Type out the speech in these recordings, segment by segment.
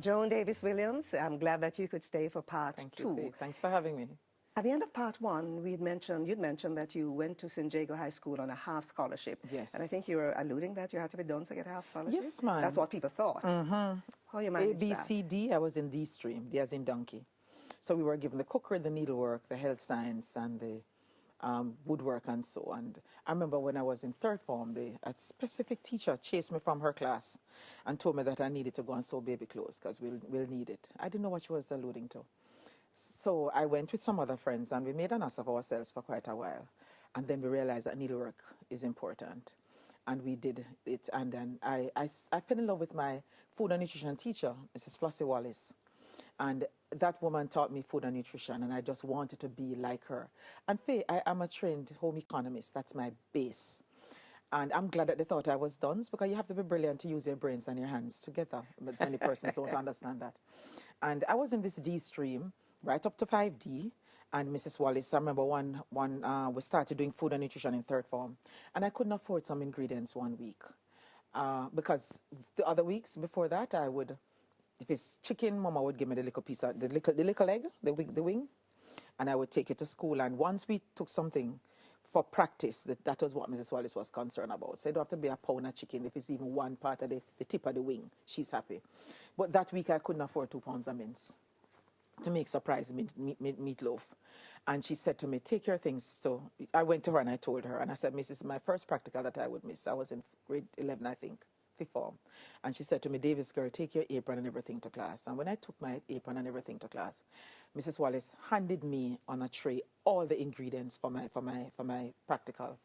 Joan Davis-Williams, I'm glad that you could stay for part Thank two. you, Faith. Thanks for having me. At the end of part one, you'd mentioned that you went to San Diego High School on a half scholarship. Yes. And I think you were alluding that you had to be done to get a half scholarship. Yes, ma'am. That's what people thought. How you managed A, B, that? C, D, I was in D stream, D as in donkey. So we were given the cookery, the needlework, the health science, and the woodwork and so on. I remember when I was in third form, a specific teacher chased me from her class and told me that I needed to go and sew baby clothes because we'll need it. I didn't know what she was alluding to. So I went with some other friends and we made an ass of ourselves for quite a while. And then we realized that needlework is important. And we did it. And then I fell in love with my food and nutrition teacher, Mrs. Flossie Wallace. And that woman taught me food and nutrition, and I just wanted to be like her. And Faye, I am a trained home economist. That's my base. And I'm glad that they thought I was done, because you have to be brilliant to use your brains and your hands together. But many persons don't understand that. And I was in this D stream, right up to 5D. And Mrs. Wallace, I remember we started doing food and nutrition in third form. And I couldn't afford some ingredients one week. Because the other weeks before that, I would... If it's chicken, Mama would give me the little piece of the little leg, the wing, and I would take it to school. And once we took something for practice, that was what Mrs. Wallace was concerned about. So it don't have to be a pound of chicken. If it's even one part of the tip of the wing, she's happy. But that week I couldn't afford 2 pounds of mince to make surprise meatloaf. And she said to me, take your things. So I went to her and I told her, and I said, Miss, this is my first practical that I would miss. I was in grade 11, I think. Form. And she said to me, Davis, girl, take your apron and everything to class. And when I took my apron and everything to class, Mrs. Wallace handed me on a tray all the ingredients for my practical.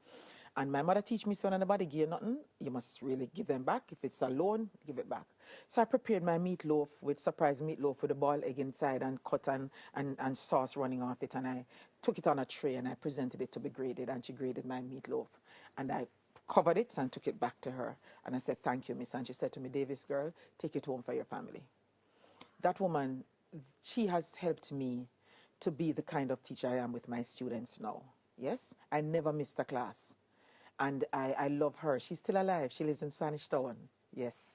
And my mother teach me, son, anybody give you nothing, you must really give them back. If it's a loan, give it back. So I prepared my meatloaf with surprise meatloaf with a boiled egg inside and cut and sauce running off it. And I took it on a tray and I presented it to be graded, and she graded my meatloaf. And I covered it and took it back to her. And I said, thank you, miss. And she said to me, Davis, girl, take it home for your family. That woman, she has helped me to be the kind of teacher I am with my students now. Yes? I never missed a class. And I love her. She's still alive. She lives in Spanish Town. Yes.